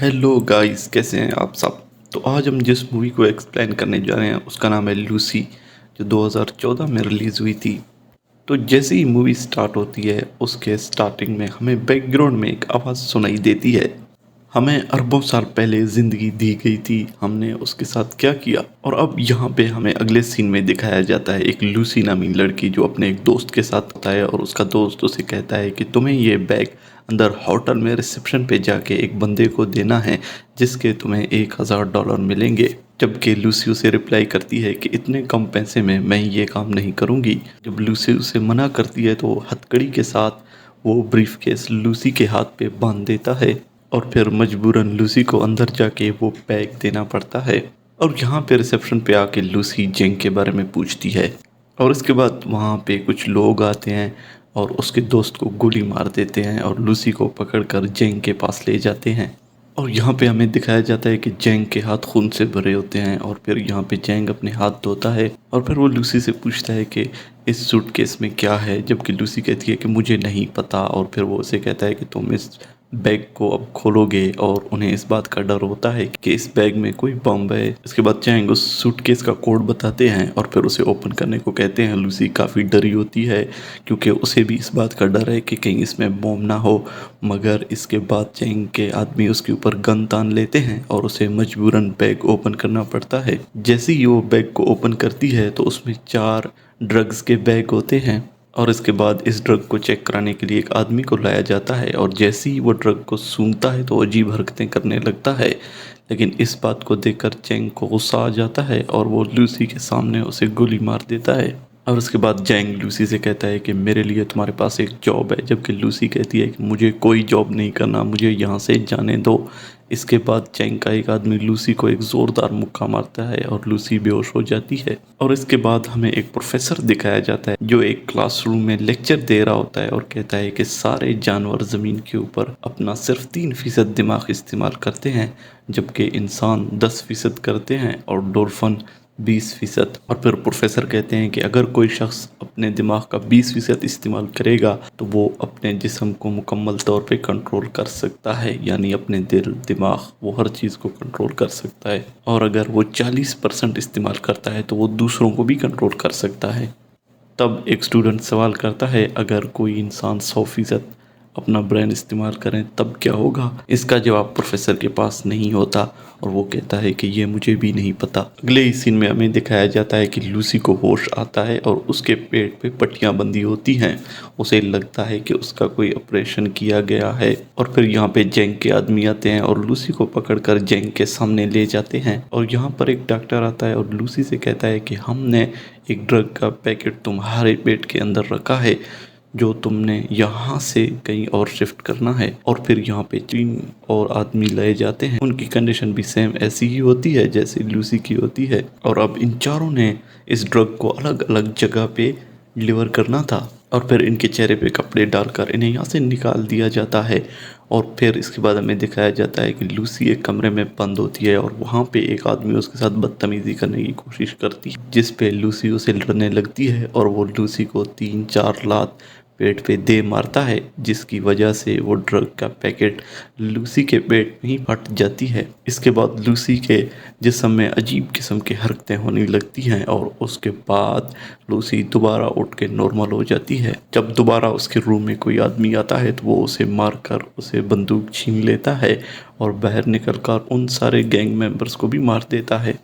Hello guys, कैसे हैं आप सब। तो आज हम जिस मूवी को एक्सप्लेन करने जा रहे हैं उसका नाम है लूसी, जो 2014 में रिलीज़ हुई थी। तो जैसे ही मूवी स्टार्ट होती है उसके स्टार्टिंग में हमें बैकग्राउंड में एक आवाज़ सुनाई देती है। हमें अरबों साल पहले ज़िंदगी दी गई थी, हमने उसके साथ क्या किया। और अब यहाँ पे हमें अगले सीन में दिखाया जाता है एक लूसी नामी लड़की जो अपने एक दोस्त के साथ होता है और उसका दोस्त उसे कहता है कि तुम्हें ये बैग अंदर होटल में रिसेप्शन पे जाके एक बंदे को देना है जिसके तुम्हें $1000 मिलेंगे। जबकि लूसी उसे रिप्लाई करती है कि इतने कम पैसे में मैं ये काम नहीं करूँगी। जब लूसी उसे मना करती है तो हथकड़ी के साथ वो ब्रीफकेस लूसी के हाथ पे बांध देता है और फिर मजबूरन लूसी को अंदर जाके वो बैग देना पड़ता है। और यहाँ पे रिसेप्शन पे आके लूसी जेंग के बारे में पूछती है और इसके बाद वहाँ पे कुछ लोग आते हैं और उसके दोस्त को गोली मार देते हैं और लूसी को पकड़कर जेंग के पास ले जाते हैं। और यहाँ पे हमें दिखाया जाता है कि जेंग के हाथ खून से भरे होते हैं और फिर यहाँ पे जेंग अपने हाथ धोता है और फिर वो लूसी से पूछता है कि इस सूटकेस में क्या है, जबकि लूसी कहती है कि मुझे नहीं पता। और फिर वो उसे कहता है कि तुम इस बैग को अब खोलोगे और उन्हें इस बात का डर होता है कि इस बैग में कोई बम है। इसके बाद जेंग उस सूटकेस का कोड बताते हैं और फिर उसे ओपन करने को कहते हैं। लूसी काफ़ी डरी होती है क्योंकि उसे भी इस बात का डर है कि कहीं इसमें बम ना हो, मगर इसके बाद जेंग के आदमी उसके ऊपर गन तान लेते हैं और उसे मजबूरन बैग ओपन करना पड़ता है। जैसे ही वो बैग को ओपन करती है तो उसमें 4 ड्रग्स के बैग होते हैं और इसके बाद इस ड्रग को चेक कराने के लिए एक आदमी को लाया जाता है और जैसे ही वो ड्रग को सूंघता है तो अजीब हरकतें करने लगता है। लेकिन इस बात को देखकर जेंग को गुस्सा आ जाता है और वो लूसी के सामने उसे गोली मार देता है। और उसके बाद जेंग लूसी से कहता है कि मेरे लिए तुम्हारे पास एक जॉब है, जबकि लूसी कहती है कि मुझे कोई जॉब नहीं करना, मुझे यहाँ से जाने दो। इसके बाद जेंग का एक आदमी लूसी को एक ज़ोरदार मुक्का मारता है और लूसी बेहोश हो जाती है। और इसके बाद हमें एक प्रोफेसर दिखाया जाता है जो एक क्लासरूम में लेक्चर दे रहा होता है और कहता है कि सारे जानवर ज़मीन के ऊपर अपना सिर्फ 3% दिमाग इस्तेमाल करते हैं, जबकि इंसान 10% करते हैं और डॉल्फिन 20%। और फिर प्रोफेसर कहते हैं कि अगर कोई शख्स अपने दिमाग का 20% इस्तेमाल करेगा तो वो अपने जिस्म को मुकम्मल तौर पे कंट्रोल कर सकता है, यानी अपने दिल दिमाग वो हर चीज़ को कंट्रोल कर सकता है। और अगर वो 40% इस्तेमाल करता है तो वो दूसरों को भी कंट्रोल कर सकता है। तब एक स्टूडेंट सवाल करता है अगर कोई इंसान 100% अपना ब्रेन इस्तेमाल करें तब क्या होगा। इसका जवाब प्रोफेसर के पास नहीं होता और वो कहता है कि ये मुझे भी नहीं पता। अगले ही सीन में हमें दिखाया जाता है कि लूसी को होश आता है और उसके पेट पे पट्टियां बंधी होती हैं। उसे लगता है कि उसका कोई ऑपरेशन किया गया है। और फिर यहाँ पे जेंग के आदमी आते हैं और लूसी को पकड़कर जेंग के सामने ले जाते हैं। और यहाँ पर एक डॉक्टर आता है और लूसी से कहता है कि हमने एक ड्रग का पैकेट तुम्हारे पेट के अंदर रखा है जो तुमने यहाँ से कहीं और शिफ्ट करना है। और फिर यहाँ पे 3 और आदमी लाए जाते हैं, उनकी कंडीशन भी सेम ऐसी ही होती है जैसे लूसी की होती है। और अब इन चारों ने इस ड्रग को अलग अलग जगह पे डिलीवर करना था और फिर इनके चेहरे पे कपड़े डालकर इन्हें यहाँ से निकाल दिया जाता है। और फिर इसके बाद हमें दिखाया जाता है कि लूसी एक कमरे में बंद होती है और वहाँ पे एक आदमी उसके साथ बदतमीजी करने की कोशिश करती है, जिस पे लूसी उसे लड़ने लगती है और वो लूसी को 3-4 लात पेट पे दे मारता है, जिसकी वजह से वो ड्रग का पैकेट लूसी के पेट में ही फट जाती है। इसके बाद लूसी के जिस्म में अजीब किस्म की हरकतें होने लगती हैं और उसके बाद लूसी दोबारा उठ के नॉर्मल हो जाती है। जब दोबारा उसके रूम में कोई आदमी आता है तो वो उसे मारकर उसे बंदूक छीन लेता है और बाहर निकलकर उन सारे गैंग मेंबर्स को भी मार देता है।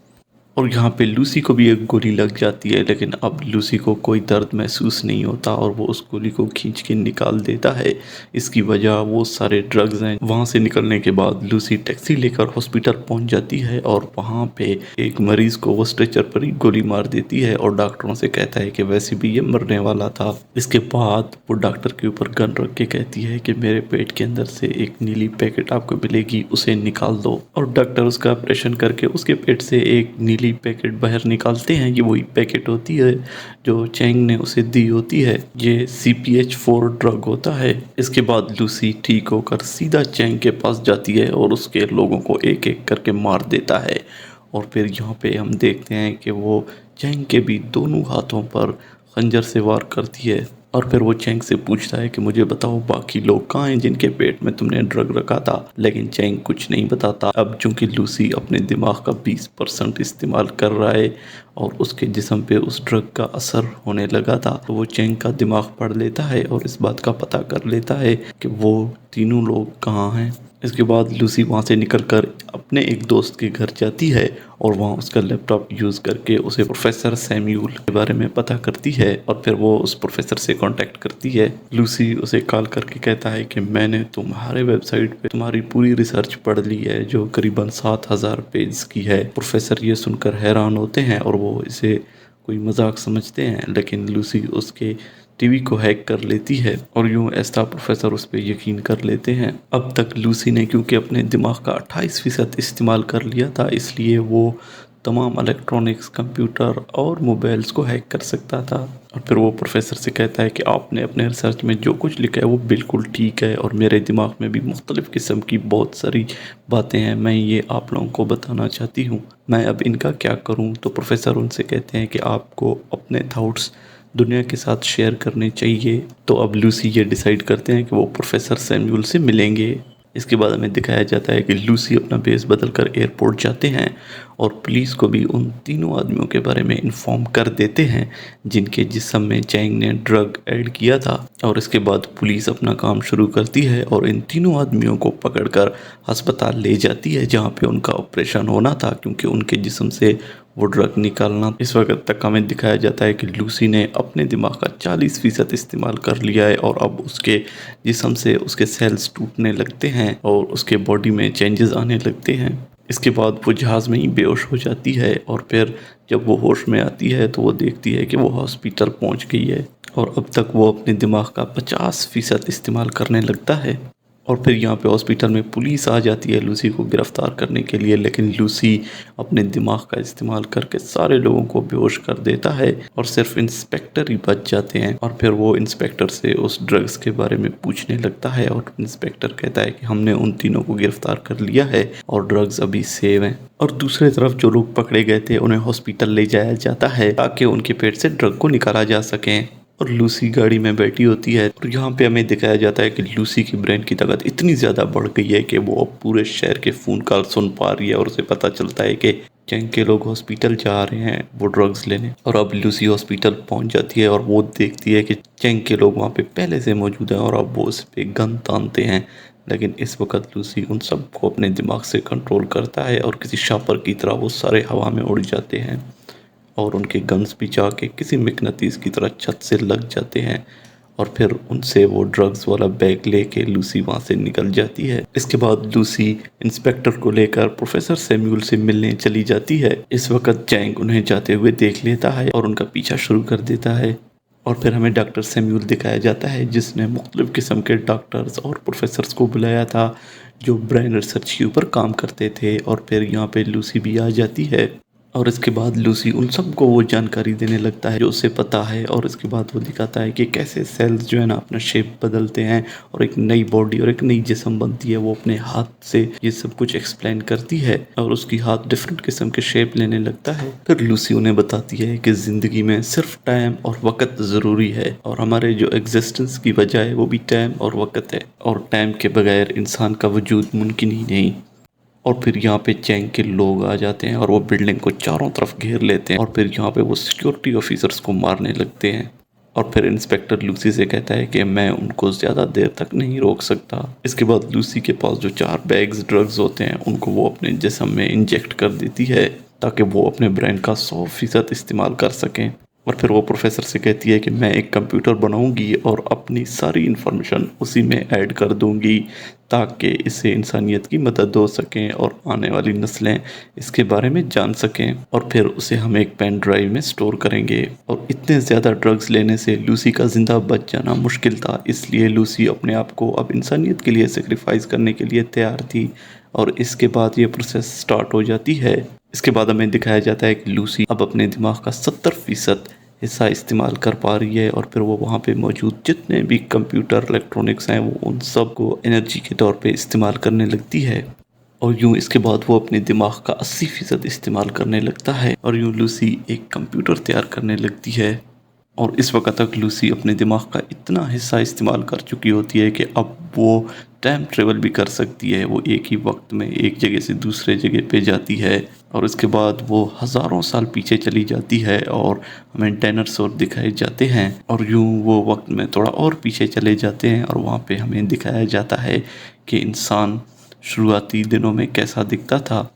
और यहाँ पे लूसी को भी एक गोली लग जाती है, लेकिन अब लूसी को कोई दर्द महसूस नहीं होता और वो उस गोली को खींच के निकाल देता है। इसकी वजह वो सारे ड्रग्स हैं। वहाँ से निकलने के बाद लूसी टैक्सी लेकर हॉस्पिटल पहुँच जाती है और वहाँ पे एक मरीज को वो स्ट्रेचर पर ही गोली मार देती है और डॉक्टरों से कहता है कि वैसे भी ये मरने वाला था। इसके बाद वो डॉक्टर के ऊपर गन रख के कहती है कि मेरे पेट के अंदर से एक नीली पैकेट आपको मिलेगी, उसे निकाल दो। और डॉक्टर उसका ऑपरेशन करके उसके पेट से एक नीली पैकेट बाहर निकालते हैं। ये वही पैकेट होती है जो चैंग ने उसे दी होती है। ये CPH4 ड्रग होता है। इसके बाद लूसी ठीक होकर सीधा चैंग के पास जाती है और उसके लोगों को एक एक करके मार देता है। और फिर यहाँ पे हम देखते हैं कि वो चैंग के भी दोनों हाथों पर खंजर से वार करती है। और फिर वो चैंग से पूछता है कि मुझे बताओ बाकी लोग कहाँ हैं जिनके पेट में तुमने ड्रग रखा था। लेकिन चैंग कुछ नहीं बताता। अब चूंकि लूसी अपने दिमाग का 20% इस्तेमाल कर रहा है और उसके जिस्म पे उस ड्रग का असर होने लगा था, तो वो चैंग का दिमाग पढ़ लेता है और इस बात का पता कर लेता है कि वो तीनों लोग कहाँ हैं। इसके बाद लूसी वहाँ से निकलकर अपने एक दोस्त के घर जाती है और वहाँ उसका लैपटॉप यूज़ करके उसे प्रोफेसर सैम्यूल के बारे में पता करती है और फिर वो उस प्रोफेसर से कांटेक्ट करती है। लूसी उसे कॉल करके कहता है कि मैंने तुम्हारे वेबसाइट पे तुम्हारी पूरी रिसर्च पढ़ ली है जो करीबन 7,000 पेज की है। प्रोफेसर ये सुनकर हैरान होते हैं और वो इसे कोई मजाक समझते हैं, लेकिन लूसी उसके टीवी को हैक कर लेती है और यूं ऐसा प्रोफेसर उस पर यकीन कर लेते हैं। अब तक लूसी ने क्योंकि अपने दिमाग का 28% इस्तेमाल कर लिया था, इसलिए वो तमाम इलेक्ट्रॉनिक्स, कंप्यूटर और मोबाइल्स को हैक कर सकता था। और फिर वो प्रोफेसर से कहता है कि आपने अपने रिसर्च में जो कुछ लिखा है वो बिल्कुल ठीक है और मेरे दिमाग में भी मुख्तलिफ़ किस्म की बहुत सारी बातें हैं, मैं ये आप लोगों को बताना चाहती हूँ, मैं अब इनका क्या करूँ। तो प्रोफेसर उनसे कहते हैं कि आपको अपने थाट्स दुनिया के साथ शेयर करने चाहिए। तो अब लूसी ये डिसाइड करते हैं कि वो प्रोफेसर सैम्यूल से मिलेंगे। इसके बाद हमें दिखाया जाता है कि लूसी अपना बेस बदल कर एयरपोर्ट जाते हैं और पुलिस को भी उन तीनों आदमियों के बारे में इन्फॉर्म कर देते हैं जिनके जिस्म में चैंग ने ड्रग ऐड किया था। और इसके बाद पुलिस अपना काम शुरू करती है और इन तीनों आदमियों को पकड़कर अस्पताल ले जाती है जहाँ पे उनका ऑपरेशन होना था, क्योंकि उनके जिस्म से वो ड्रग निकालना। इस वक्त तक हमें दिखाया जाता है कि लूसी ने अपने दिमाग का 40% इस्तेमाल कर लिया है और अब उसके जिस्म से उसके सेल्स टूटने लगते हैं और उसके बॉडी में चेंजेस आने लगते हैं। इसके बाद वो जहाज़ में ही बेहोश हो जाती है और फिर जब वो होश में आती है तो वो देखती है कि वो हॉस्पिटल पहुंच गई है और अब तक वो अपने दिमाग का 50% इस्तेमाल करने लगता है। और फिर यहाँ पे हॉस्पिटल में पुलिस आ जाती है लूसी को गिरफ्तार करने के लिए, लेकिन लूसी अपने दिमाग का इस्तेमाल करके सारे लोगों को बेहोश कर देता है और सिर्फ इंस्पेक्टर ही बच जाते हैं। और फिर वो इंस्पेक्टर से उस ड्रग्स के बारे में पूछने लगता है और इंस्पेक्टर कहता है कि हमने उन तीनों को गिरफ्तार कर लिया है और ड्रग्स अभी सेव हैं। और दूसरी तरफ जो लोग पकड़े गए थे उन्हें हॉस्पिटल ले जाया जाता है ताकि उनके पेट से ड्रग को निकाला जा सके। और लूसी गाड़ी में बैठी होती है और यहाँ पे हमें दिखाया जाता है कि लूसी की ब्रेन की ताकत इतनी ज़्यादा बढ़ गई है कि वो अब पूरे शहर के फ़ोन कॉल सुन पा रही है और उसे पता चलता है कि चैंग के लोग हॉस्पिटल जा रहे हैं वो ड्रग्स लेने। और अब लूसी हॉस्पिटल पहुँच जाती है और वो देखती है कि चैंग के लोग वहाँ पे पहले से मौजूद हैं और अब वो उस पर गन तानते हैं। लेकिन इस वक्त लूसी उन सबको अपने दिमाग से कंट्रोल करता है और किसी शापर की तरह वो सारे हवा में उड़ जाते हैं और उनके गन्स भी जाके किसी मिकनातीस की तरह छत से लग जाते हैं और फिर उनसे वो ड्रग्स वाला बैग लेके लूसी वहाँ से निकल जाती है। इसके बाद लूसी इंस्पेक्टर को लेकर प्रोफेसर सैम्यूल से मिलने चली जाती है। इस वक्त चैंग उन्हें जाते हुए देख लेता है और उनका पीछा शुरू कर देता है। और फिर हमें डॉक्टर सैम्यूल दिखाया जाता है जिसने मुख्तलिफ किस्म के डॉक्टर्स और प्रोफेसर्स को बुलाया था जो ब्रेन रिसर्च के ऊपर काम करते थे। और फिर यहाँ पे लूसी भी आ जाती है और इसके बाद लूसी उन सबको वो जानकारी देने लगता है जो उसे पता है। और इसके बाद वो दिखाता है कि कैसे सेल्स जो है ना अपना शेप बदलते हैं और एक नई बॉडी और एक नई जिस्म बनती है। वो अपने हाथ से ये सब कुछ एक्सप्लेन करती है और उसकी हाथ डिफरेंट किस्म के शेप लेने लगता है। फिर लूसी उन्हें बताती है कि ज़िंदगी में सिर्फ टाइम और वक्त ज़रूरी है और हमारे जो एग्जिस्टेंस की वजह है वो भी टाइम और वक्त है और टाइम के बगैर इंसान का वजूद मुमकिन ही नहीं। और फिर यहाँ पे चैंग के लोग आ जाते हैं और वो बिल्डिंग को चारों तरफ घेर लेते हैं और फिर यहाँ पे वो सिक्योरिटी ऑफिसर्स को मारने लगते हैं। और फिर इंस्पेक्टर लूसी से कहता है कि मैं उनको ज़्यादा देर तक नहीं रोक सकता। इसके बाद लूसी के पास जो 4 बैग्स ड्रग्स होते हैं उनको वो अपने जिस्म में इंजेक्ट कर देती है ताकि वो अपने ब्रेन का 100% इस्तेमाल कर सकें। और फिर वो प्रोफेसर से कहती है कि मैं एक कंप्यूटर बनाऊंगी और अपनी सारी इन्फॉर्मेशन उसी में ऐड कर दूंगी ताकि इससे इंसानियत की मदद हो सकें और आने वाली नस्लें इसके बारे में जान सकें। और फिर उसे हम एक पेन ड्राइव में स्टोर करेंगे। और इतने ज़्यादा ड्रग्स लेने से लूसी का ज़िंदा बच जाना मुश्किल था, इसलिए लूसी अपने आप को अब इंसानियत के लिए सेक्रीफाइस करने के लिए तैयार थी। और इसके बाद ये प्रोसेस स्टार्ट हो जाती है। इसके बाद हमें दिखाया जाता है कि लूसी अब अपने दिमाग का 70% हिस्सा इस्तेमाल कर पा रही है और फिर वो वहाँ पे मौजूद जितने भी कंप्यूटर इलेक्ट्रॉनिक्स हैं वो उन सब को एनर्जी के तौर पे इस्तेमाल करने लगती है। और यूँ इसके बाद वो अपने दिमाग का 80% इस्तेमाल करने लगता है और यूँ लूसी एक कंप्यूटर तैयार करने लगती है। और इस वक्त तक लूसी अपने दिमाग का इतना हिस्सा इस्तेमाल कर चुकी होती है कि अब वो टाइम ट्रेवल भी कर सकती है। वो एक ही वक्त में एक जगह से दूसरे जगह पे जाती है और उसके बाद वो हज़ारों साल पीछे चली जाती है और हमें डायनासोर दिखाए जाते हैं और यूं वो वक्त में थोड़ा और पीछे चले जाते हैं और वहाँ पे हमें दिखाया जाता है कि इंसान शुरुआती दिनों में कैसा दिखता था।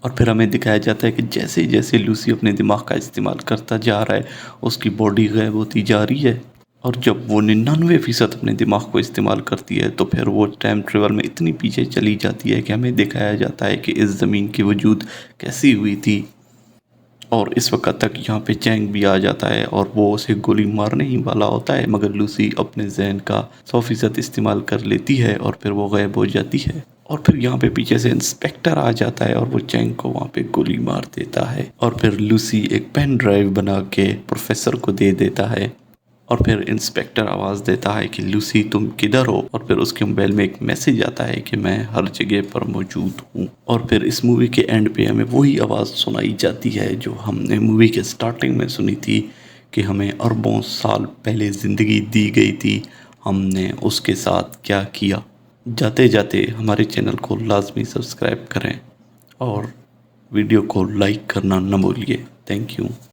और फिर हमें दिखाया जाता है कि जैसे जैसे लूसी अपने दिमाग का इस्तेमाल करता जा रहा है उसकी बॉडी गायब होती जा रही है और जब वो 99% अपने दिमाग को इस्तेमाल करती है तो फिर वो टाइम ट्रेवल में इतनी पीछे चली जाती है कि हमें दिखाया जाता है कि इस ज़मीन की वजूद कैसी हुई थी। और इस वक्त तक यहाँ पे चैंग भी आ जाता है और वो उसे गोली मारने ही वाला होता है मगर लूसी अपने जहन का 100% इस्तेमाल कर लेती है और फिर वो गायब हो जाती है। और फिर यहाँ पे पीछे से इंस्पेक्टर आ जाता है और वो चैंग को वहाँ पे गोली मार देता है और फिर लूसी एक पेन ड्राइव बना के प्रोफेसर को दे देता है और फिर इंस्पेक्टर आवाज़ देता है कि लूसी तुम किधर हो और फिर उसके मोबाइल में एक मैसेज आता है कि मैं हर जगह पर मौजूद हूँ। और फिर इस मूवी के एंड पे हमें वही आवाज़ सुनाई जाती है जो हमने मूवी के स्टार्टिंग में सुनी थी कि हमें अरबों साल पहले ज़िंदगी दी गई थी, हमने उसके साथ क्या किया। जाते जाते हमारे चैनल को लाजमी सब्सक्राइब करें और वीडियो को लाइक करना न भूलिए। Thank you.